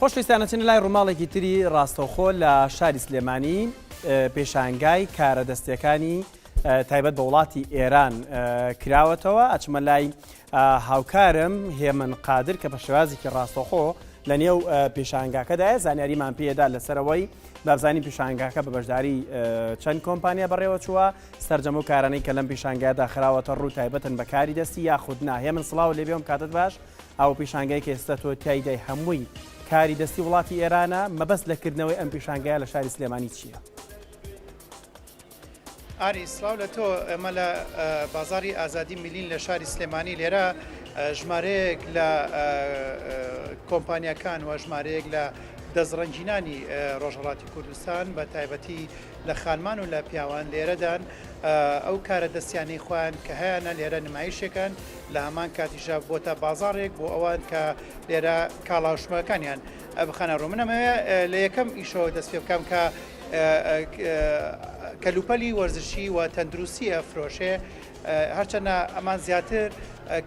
خۆشویستانەچین لای ڕووماڵێکی تری ڕاستەوخۆ لە شاری سلێمانی پێشانگای کارە دەستیەکانی تایبەت بە وڵاتی ئێران کراوەتەوە. ئەچمە لای هاوکارم هێمن قادر کە بە شێوازێکی ڕاستەوخۆ لە نێو پێشانگاکەدایە زانیاریمان پێدا لەسەرەوەی بابزانی پێشانگاکە بە بەشداری چەند کۆمپانیا بەڕێوە چووە سەررجەم و کارانەی کە لەم پێشانگایدا خراوەتە ڕوو تایبەتن بەکاری دەستی یاخود ناهێمن سڵاو لێبێم کاتت باش ئەو پێشانگای کە ئێستا تۆ تایدای هەمووی کاری دەستی وڵاتی ئێرانە مەبەست لەکردنەوەی ئەم پێشانگایە لە شاری سلێمانی چییە؟ ئاری سلااو لە تۆ ئەمە لە بازاری ئازادی میلین لە شاری سلێمانی لێرە ژمارەیەک لە کۆمپانیەکان و ژمارەیەک لە دەستڕەنجینانی ڕۆژهەڵاتی کوردستان بە تایبەتی لە خانمان و لە پیاوان لێرەدان ئەو کارە دەستیانی خۆیان کە هەیەە لێرە نمایشەکەن لە هەمان کاتیشە بۆتە بازارێک بۆ ئەوان کە لێرە کاڵاوشمەکانیان بخەنە ڕوومنەمەوێ لە یەکەم ئیشەوە دەست پێ بکەم کە کەلوپەلی وەرزشی و تەندروستی ئەفرۆشێ هەرچەنە ئەمان زیاتر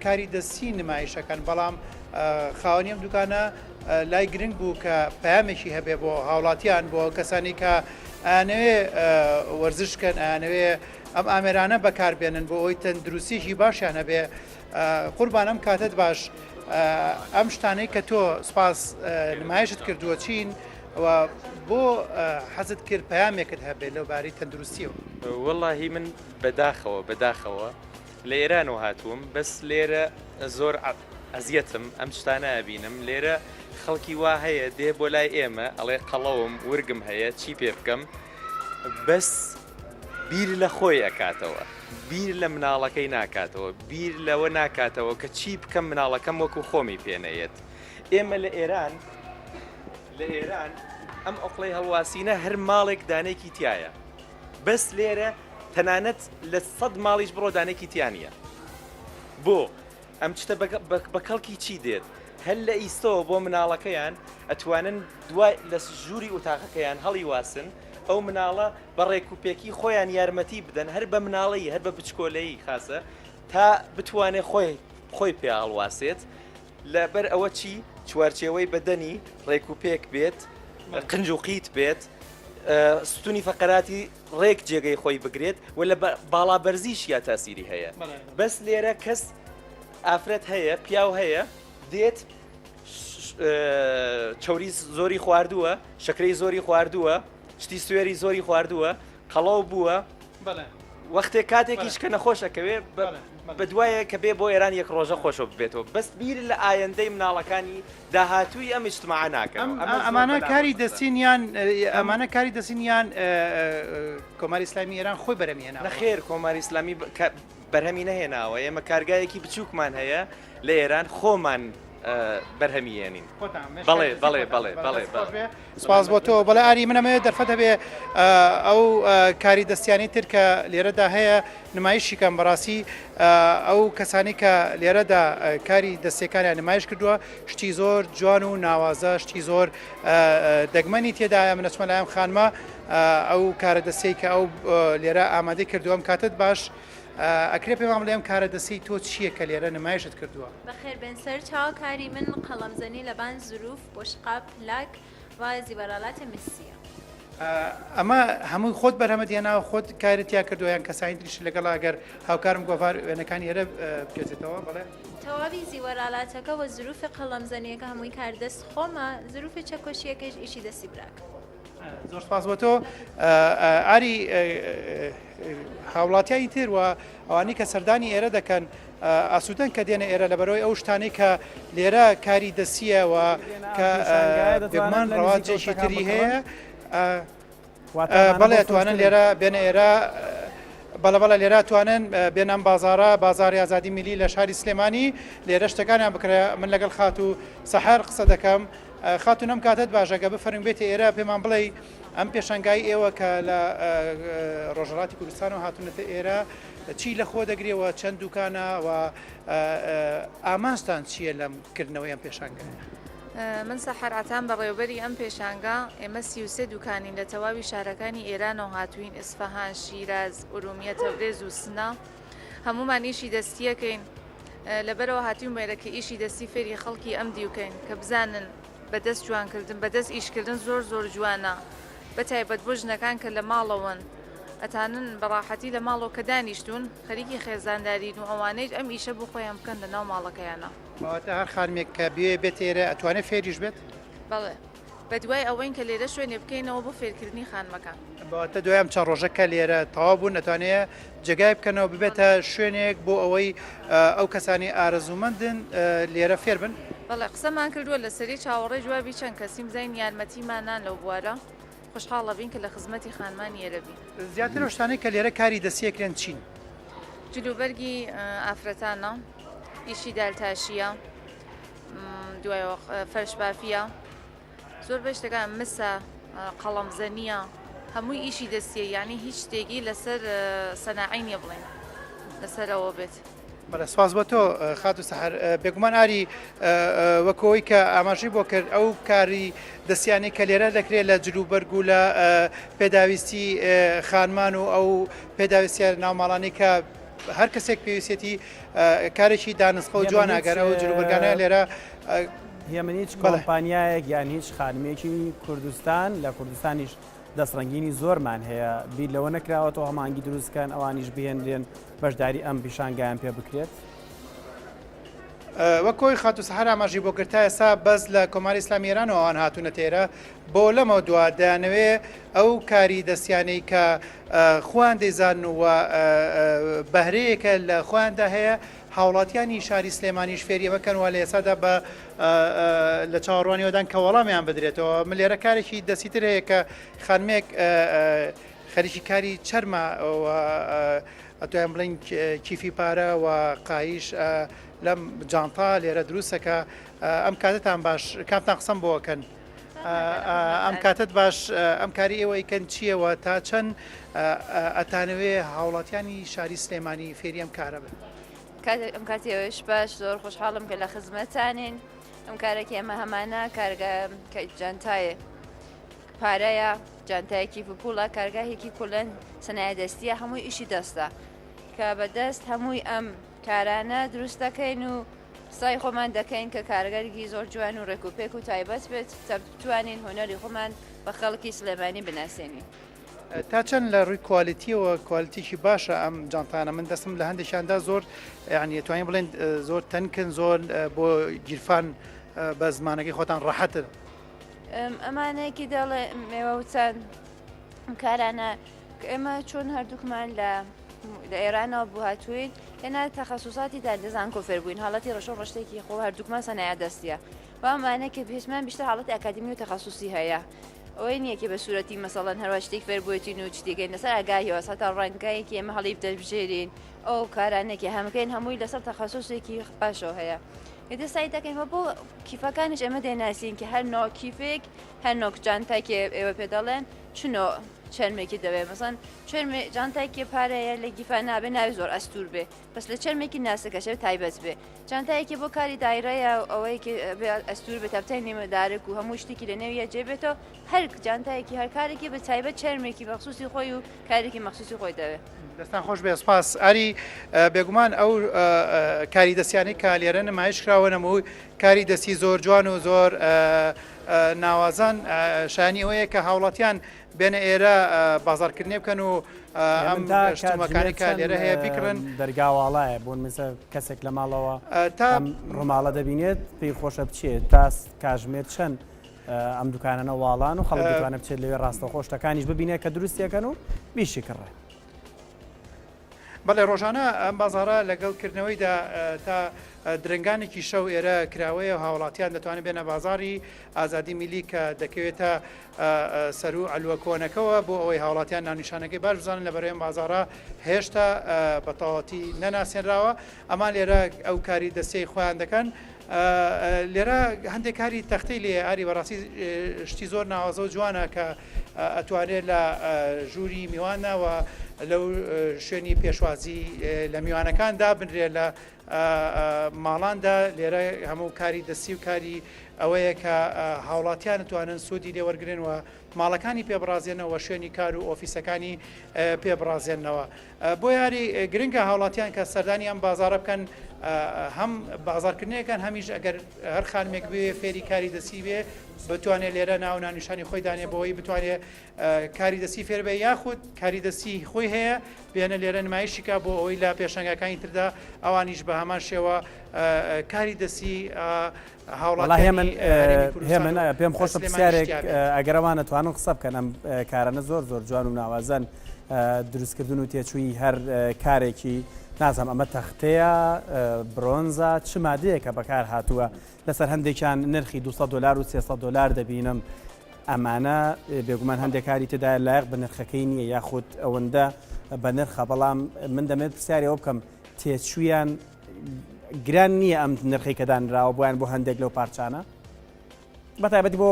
کاری دەستی نمایشەکەن بەڵام خاوەنی ئەم دوکانە لای گرنگ بوو کە پەیامێکی هەبێ بۆ هاوڵاتیان بۆ کەسانی کە ئەیانەوێ وەرزشکەن ئەیانەوێ ئەم ئامێرانە بەکاربێنن بۆ ئەوی تەندروستیشی باشیان هەبێ. قوربان ئەم کاتت باش ئەم شتانەی کە تۆ سپاس نمایشت کردووە چین و بۆ حەزت کرد پەیامێکت هەبێت لەوباری تەندروستیەوە؟ وەڵاهی من بەداخەوە لە ئێران و هاتووم بەس لێرە زۆر ئەزیەتم ئەم شتانە ئەبینم لێرە خەڵکی وا هەیە دێ بۆ لای ئێمە ئەڵێ قەڵەوم ورگم هەیە چی پێ بکەم بەس بیر لە خۆی ئەکاتەوە بیر لە مناڵەکەی ناکاتەوە بیر لەوە ناکاتەوە کە چی بکەم مناڵەکەم وەکو خۆمی پێنەیەت. ئێمە لە ئێران ئەم ئۆقلەی هەڵواسینە هەر ماڵێک دانێکی تایە بەس لێرە تەنانەت لە 100 ماڵیش بڕۆ دانێکی تیانە بۆ ئەم شتە بە کەڵکی چی دێت هەر لە ئیستەوە بۆ مناڵەکەیان ئەتوانن دوای لە ژووری ئوتاقەکەیان هەڵی واسن ئەو مناڵە بە ڕێکوپێکی خۆیان یارمەتی بدەن هەر بە مناڵی هەر بە بچکۆلەیی خاسە تا بتوانێت خۆی پێ هەڵواسێت لەبەر ئەوە چی چوارچێوەی بەدەنی ڕێکوپێک بێت قنج و قیت بێت ستونی فەقەراتی ڕێک جێگەی خۆی بگرێت و لە باڵابەرزیش یا تاسیری هەیە بەس لێرە کەس ئافرەت هەیە پیاو هەیە دێت چۆری زۆری خواردووە شەکرەی زۆری خواردووە شتی سوێری زۆری خواردووە قەڵاو بووە وەختێک کاتێکیش کە نەخۆشەکەوێ بە دوایە کە بێ بۆ ئێران یەک ڕۆژە خۆشە بێتەوە بەس بیر لە ئایندەی مناڵەکانی داهاتووی ئەم اجتماع ناکەن. ئەمانە کاری دەستینیان ئەمانە کاری دەستینیان کۆماری ئیسلامی ئێران خۆی بەرهەمهێنا نەخێر کۆماری ئیسلامی بەرهەمی نەهێناوە ئێمە کارگایەکی بچووکمان هەیە لە ئێران خۆمان بەرهەمیێنین. بەڵێ سپاس بۆ تۆ بەڵێ ئاری منەمەوێت دەرفەت هەبێ ئەو کاری دەستیانی تر کە لێرەدا هەیە نمایشیکەم بەڕاستی ئەو کەسانی کە لێرەدا کاری دەستیەکانیان نمایش کردووە شتی زۆر جوان و ناوازە شتی زۆر دەگمەنی تێدایە منەچمە لایەم خانمە ئەو کارە دەستەی کە ئەو لێرە ئامادەی کردووەم کاتت باش ئەکرێ پێم لێم کارە دەستی تۆ چییە کە لێرە نمایشت کردووە؟ بەخێر بێنسەر چاوەکاری من قەڵەمزەنی لەبان زروف بۆشقا پلاک و زیبەرەڵاتە مسیە. ئەمە هەمووی خۆت بەرهەمە دێناوە خۆت کارتیا کردووە یان کەسانی تریش لەگەڵ ئەگەر هاوکارم گۆڤار وێنەکانی ئێرە بکێتێتەوە بڵێ؟ تەواوی زیوەرەڵاتەکە و زروفی قەڵەمزەنیەکە هەمووی کاردەست خۆمە زروفی چەکۆشیەکەش ئیشی دەستی براکە. زۆر سپاس بۆ تۆ ئاری هاوڵاتیانی تر و ئەوانی کە سەردانی ئێرە دەکەن ئاسوودەن کە دێنە ئێرە لەبەرەوەی ئەو شتانەی کە لێرە کاری دەستیە و کە دەگمان ڕەواجێکی تری هەیە بەڵێ توانن لێرە بێنە ئێرە بەڵە لێرە توانن بێنام بازاری ئازادی میلی لە شاری سلێمانی لێرە شتەکانیان بکرێ. من لەگەڵ خات و سەحار قسە دەکەم خاتون ئەم کاتت باشەکە بفەرم بێتە ئێرە پێمان بڵێ ئەم پێشنگای ئێوە کە لە ڕۆژهەڵاتی کوردستان و هاتوونەتە ئێرە چی لە خۆ دەگرێەوە چەند دوکانە و ئامانجتان چییە لەم کردنەوەی ئەم پێشنگایە؟ من سەحەر عەتام بە ڕێوەبەری ئەم پێشانگا ئێمە 33 دوکانین لە تەواوی شارەکانی ئێران و هاتوین ئیسفەهان شیراز ئورومیە تەبرێز و سنا هەمومان ئیشی دەستیەکەین لەبەرەوە هاتیوم مێرەکە ئیشی دەستی فێری خەڵکی ئەم دیوکەین کە بزانن بەدەست جوانکردن بەدەست ئیشکردن زۆر زۆر جوانە بەتایبەت بۆ ژنەکان کە لە ماڵەوەن ئەتانن بەڕاحەتی لە ماڵەوە کە دانیشتون خەریکی خێزاندارین و ئەوانەی ئەم ئیشە بۆ خۆیان بکەن لە ناو ماڵەکەیانە ماوەتە هەر خانمێک کە بێت ئێرە ئەتوانێت فێریش بێت بەڵێ بە دوای ئەوەین کە لێرە شوێنێ بکەینەوە بۆ فێرکردنی خانمەکان بەواتە دوایم چەند ڕۆژەکە لێرە تەواو بوون ئەتوانێت جێگای بکەنەوە ببێتە شوێنێک بۆ ئەوەی ئەو کەسانی ئارەزوومەندن لێرە فێر بن بەڵێ قسەمان کردووە لە سەری چاوەڕێ جوابی چەند کەسیم زین یارمەتیمانان لەو بوارە خوشحاڵە بین کە لە خزمەتی خانمانی ئێرە بین زیاتر شتانەی کە لێرە کاری دەستیەکرێن چین جلوبەرگی ئافرەتانە ئیشی دالتاشیە دوایەوە فەرشبافیە زۆر بە شتەکان مسە قەڵەمزەنیە هەمووی ئیشی دەستیە یعنی هیچ شتێکی لەسەر سەناعی نییە بڵێن لەسەرەوە بێت بەڵێ سواز بۆ تۆ خات و سەحر بێگومان ئاری وەکەوەی کە ئاماژەی بۆ کرد ئەو کاری دەستیانی کە لێرە دەکرێت لە جلوبەرگ و لە پێداویستی خانمان و ئەو پێداویستیە ناوماڵانی کە هەر کەسێک پێویستێتی کارێکی دانسخە و جوان ئەگەر ئەو جلوبەرگانە لێرە هێمن هیچ کۆمپانیایەک یان هیچ خانمێکی کوردستان لە کوردستانیش دەستڕنگینی زۆرمان هەیە بیر لەوە نەکراوەتەوە هەمانگی دروستکەن ئەوانیش بهێنرێن بەشداری ئەم پیشانگایان پێ بکرێت وەکۆی خات و سەحر ئاماژی بۆ کرتا ئێستا بەس لە کۆماری ئیسلامی ئێرانەوە ئەوان هاتوونە تێرە بۆ لەمە دوا دەیانەوێ ئەو کاری دەستیانەی کە خۆیان دەیزان و بەهرەیەکە لە خۆیاندا هەیە هاوڵاتیانی شاری سلێمانیش فێریە بکەن و لە ئێسادا بە لە چاوەڕوانیەوەدان کە وەڵامیان بدرێتەوە من لێرە کارێکی دەستیتر هەیە کە خانمێک خەریکی کاری چەرمە ئەتوان بڵین کیفی پارە و قایش لەم جانتا لێرە دروستەکە ئەم کاتتان باش کامتان قسەم بۆکەن ئەم کاتت باش ئەم کاری ئێوەیکەن چیەوە تا چەند ئەتانەوێ هاوڵاتیانی شاری سلێمانی فێری ئەم کارە بن ئەم کاتیەوەش باش زۆر خۆشحاڵم کە لە خزمەتانین ئەم کارێکی ئەمە هەمانە کارگە جانتایە پارەیە جانتایەکی پوڵە کارگاهێکی کولەن سەنایە دەستیە هەمووی ئیشی دەستە کە بەدەست هەمووی ئەم کارانە دروست دەکەین و سای خۆمان دەکەین کە کارگەرێکی زۆر جوان و ڕێکوپێک و تایبەت بێت بتوانین هۆنەری خۆمان بە خەڵکی سلێمانی بناسێنین. تا چەند لە ڕووی کوالیتیەوە کوالیتیشی باشە ئەم جانتانە من دەستم لە هەندێکیاندا زۆر یعنی توانین بڵێن زۆر تەنکن زۆر بۆ گیرفان بە زمانەکەی خۆتان ڕاحەتن ئەمانەیەکی دەڵێ مێوەوتەن کارانە ئێمە چۆن هەردووکمان لە ئێرانەوە بوو هاتووین هێنا تەخەسوساتی دەزان کۆفێر بووین حاڵەتی ڕەشۆ ڕشتێکی خۆ هەردووکمان سەنایە دەستیە و ئەمانە کە پێشمان بیشتە حاڵەتی ئەکادمی و تەخەسوسی هەیە ئەوەی نییەکی بە سوورەتی مەسەڵەن هەروە شتێک فێربوویتین و شتێکین لەسەر ئاگاهیەوە سەتا ڕەنگایەکی ئێمە هەڵی بدەبژێرین ئەو کارانێکی هەمەکەین هەمووی لەسەر تەخەسوسێکی باشەوە هەیە ئێدە سای دەکەین بۆ کیفەکانش ئەمە دێناسیین کە هەر نۆ کیفێک هەر نۆک جانتاکێ ئێوە پێ دەڵێن چنۆ چەرمێکی دەوێت مەسەن جانتایکی پارەیە لە گیفان نابێ ناوی زۆر ئەستور بێ بەس لە چەرمێکی ناسەکەشێت تایبەت بێ جانتایەکی بۆ کاری دایرەیە ئەوەی ئەستور بێت تەبتای نێمەدارک و هەموو شتێکی لە نێویە جێبێتەوە هەر جانتایەکی هەر کارێکی بە تایبەت چەرمێکی مەخصوصی خۆی و کارێکی مەخصوصی خۆی دەوێت دەستان خۆش بێ سپاس ئاری بێگومان ئەو کاری دەستیانی کە لێرە نمایش کراوە نەمەوەی کاری دەستی زۆر جوان و زۆر ناوازان شانی ئەوەیە کە هاوڵاتیان بێنە ئێرە بازارکردنی بکەن و ئەم شتومەکانی کە لێرە هەیە بیکڕن دەرگاواڵایە بۆن مثل کەسێک لە ماڵەوە تا ڕۆماڵە دەبینێت پێی خۆشە بچێت تا کاژمێر چەند ئەم دوکانانە واڵان و خەڵک دەتوانێت بچێت لەوێ ڕاستەخۆ شتەکانیش ببینێت کە دروستیەکەن و بیشی کڕێ بەڵێ ڕۆژانە ئەم بازارە لەگەڵکردنەوەیدا تا درنگانێکی شەو ئێرە کراوەیە و هاوڵاتیان دەتوانێت بێنە بازاری ئازادی میلی کە دەکەوێتە سەر و ئەلووە کۆنەکەەوە بۆ ئەوەی هاوڵاتیان ناونیشانەکەی باش بزانن لە بەرەوەی بازارە هێشتا بەتەواتی نەناسێنراوە ئەمان لێرە ئەو کاری دەستەی خۆیان دەکەن لێرە هەندێک کاری تەختەی لێ ئاری بەڕاستی شتی زۆر ناوازە و جوانە کە ئەتوانێت لە ژووری میوانەوە لەو شوێنی پێشوازی لە میوانەکاندا بنرێ لە ماڵاندا لێرە هەموو کاری دەستی و کاری ئەوەیە کە هاوڵاتیان توانن سوودی لێوەرگن و ماڵەکانی پێبڕازێنەوە شوێنی کار و ئۆفیسەکانی پێبڕازێنەوە بۆ یاری گرنگە هاوڵاتیان کە سەردانیان بازارە بکەن هەم بازارکردنەکان هەمیش ئەگەر هەر خانمێک بێ فێری کاری دەستی بێ بتوانێت لێرە ناو نانیشانی خۆی دانێ بەوەی بتوانێت کاری دەستی فێر بێ یاخود کاری دەستی خۆی هەیە بێنە لێرە نمایشیکە بۆ ئەوەی لە پێشنگەکانی تردا ئەوانیش بە هەمان شێوە کاری دەستی هێمن پێم خۆشە پرسیارێک ئەگەرەوان نەتوانن قسە بکەن ئەم کارانە زۆر جوان و ناوازەن دروستکردن و تێچووی هەر کارێکی نازم ئەمە تەختەیە برۆنزە چ مادەیەکە بەکار هاتووە لەسەر هەندێکیان نرخی $200 و $300 دەبینم ئەمانە بێگومان هەندێک کاری تێدا لایق بە نرخەکەی نییە یاخود ئەوەندە بە نرخە بەڵام من دەمێت پرسیارەوە بکەم تێچوویان گران نییە ئەم نرخی کە دانراوە بۆیان بۆ هەندێک لەو پارچانە بەتایبەتی بۆ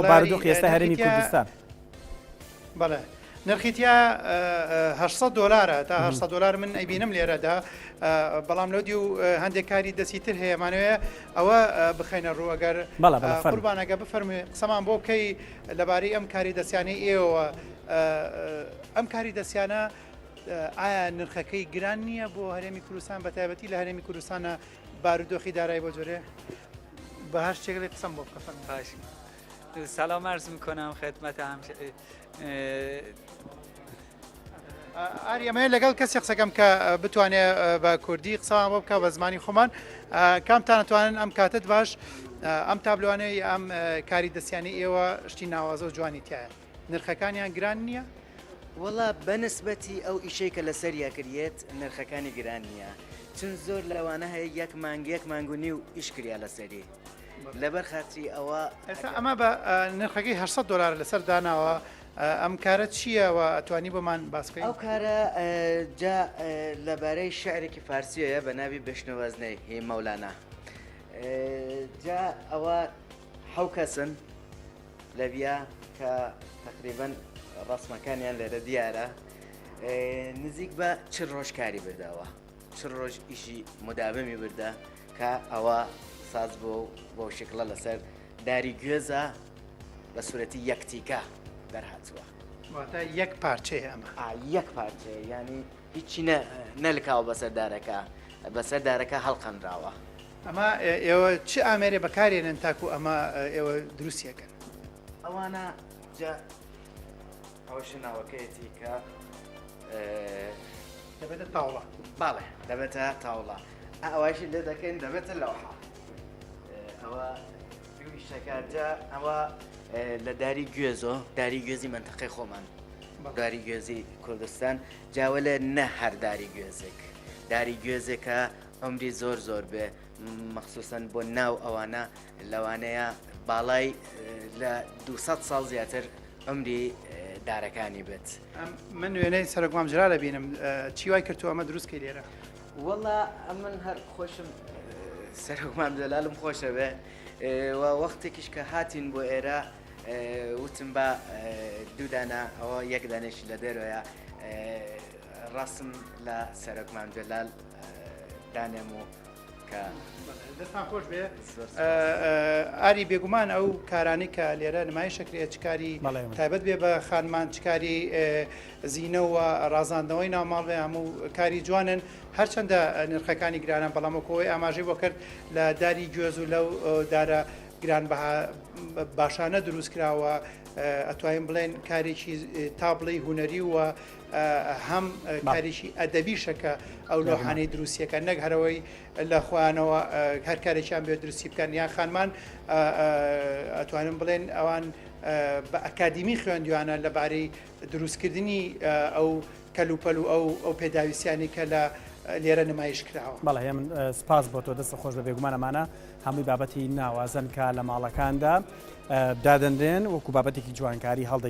بارودۆخی ئێستا هەرێمی کوردستان بەڵێ نرخیتیا $800 تا $800 من ئەیبینم لێرەدا بەڵام لەودی و هەندێک کاری دەستی تر هەیەمانوێ ئەوە بخەینە ڕووەگەر قوربانەگە بفەرمێ قسەمان بۆ بکەی لەبارەی ئەم کاری دەستیانەی ئێوە ئەم کاری دەستیانە ئایا نرخەکەی گران نییە بۆ هەرێمی کوردستان بە تایبەتی لە هەرێمی کوردستانە بارودۆخی دارایی بۆ جۆرێ بە هەر شتێک قسەم بۆ بکە فەرمووی. سلام عرض میکنم خدمت ئاریەمەیە لەگەڵ کەسی قسەکەم کە بتوانێت بە کوردی قسەمان بۆ بکە بە زمانی خۆمان کامتان نتوانن ئەم کاتت باش ئەم تابلوانەی ئەم کاری دەستیانی ئێوە شتی ناوازە و جوانی تایە نرخەکانیان گران نییە؟ وڵا بەنسبەتی ئەو ئیشەی کە لەسەریا کردێت نرخەکانی گران نییە چون زۆر لەوانە هەیە یەک مانگونی و ئیشکریا لەسەری لەبەر خاطری ئەوە ئەمە بە نرخەکەی $800 لەسەر داناوە ئەم کارە چییە و ئەتوانی بۆمان باسکەی؟ ئەو کارە جا لەبارەی شعرێکی فارسیەیە بە ناوی بەشنەوەزنەی هی مەولانە جا ئەوە حەو کەسن لەبیا کە تقریبەن ڕسمەکانیان لێرە دیارە نزیک بە چ ڕۆژ کاری برداوە چ ڕۆژ ئیشی مداومی بردا کە ئەوە ساز بۆ شکڵە لەسەر داری گوێزە بە سوورەتی یەکتیکە دەرهاتووە واتە یەک پارچەیە ئەمە یەک پارچەیە ینی هیچی نەلکاوە بەسەر دارەکە هەڵقەنراوە ئەمە ئێوە چ ئامێرێ بەکارێنن تاکو ئەمە ئێوە دروستیەکەن ئەوانە جا ئەوەشە ناوەکەیەتی کە دەبێتە تاوڵە باڵێ دەبێتە تاوڵە ئەوەشی لێ دەکەین دەبێتە لەوحە ئەوە دوی شەکارجا ئەوە لە داری گوێزی منتەقەی خۆمان داری گوێزی کوردستان جاوە لە نە هەر داری گوێزێک داری گوێزێکە عمری زۆر بێ مەخصوسەن بۆ ناو ئەوانە لەوانەیە باڵای لە 200 ساڵ زیاتر عمری دارەکانی بێت من وێنەی سەرۆکمام جرا لە بینم چی وای کردو ئەمە دروستکەی لێرە وەڵا ئەمن هەر خۆشم سەرۆکمام جەلالم خۆشە بێ وەختێکیش کە هاتین بۆ ئێرە وتم بە دوودانە ئەوە یەک دانێشی لە دەرەوەیە ڕاستم لە سەرۆکمام جەلال دانێم و کە دەستان خۆش بێ ئاری بێگومان ئەو کارانی کە لێرە نمایشەکرێت چکاری تایبەت بێ بە خانمان چکاری زیینە و ڕازاندنەوەی ناوماڵ بێ هەموو کاری جوانن هەرچەندە نرخەکانی گرانە بەڵامەکەوەی ئاماژەی بۆ کرد لە داری گوێز و لەو دارە گران باشانە دروست کراوە ئەتوانین بڵێن کارێکی تابڵی هوەری و هەم کارێکی ئەدەبیشەکە ئەو لۆحانەی دروستیەکە نەک هەرەوەی لە خۆیانەوە هەر کارێکیان بێ دروستی بکەن یان خانمان ئەتوانم بڵێن ئەوان بە ئەکادیمی خوێندوانە لەبارەی دروستکردنی ئەو کەلوپەل و ئەو پێداویستیانی کە لە لێرە نمایش کراوە. بەڵێ من سپاس بۆ تۆ دەستە خۆش بە بێگومانەمانە هەمووی بابەتی ناوازن کە لە ماڵەکاندا دادەنرێن وەکو بابەتێکی جوانکاری هەڵدە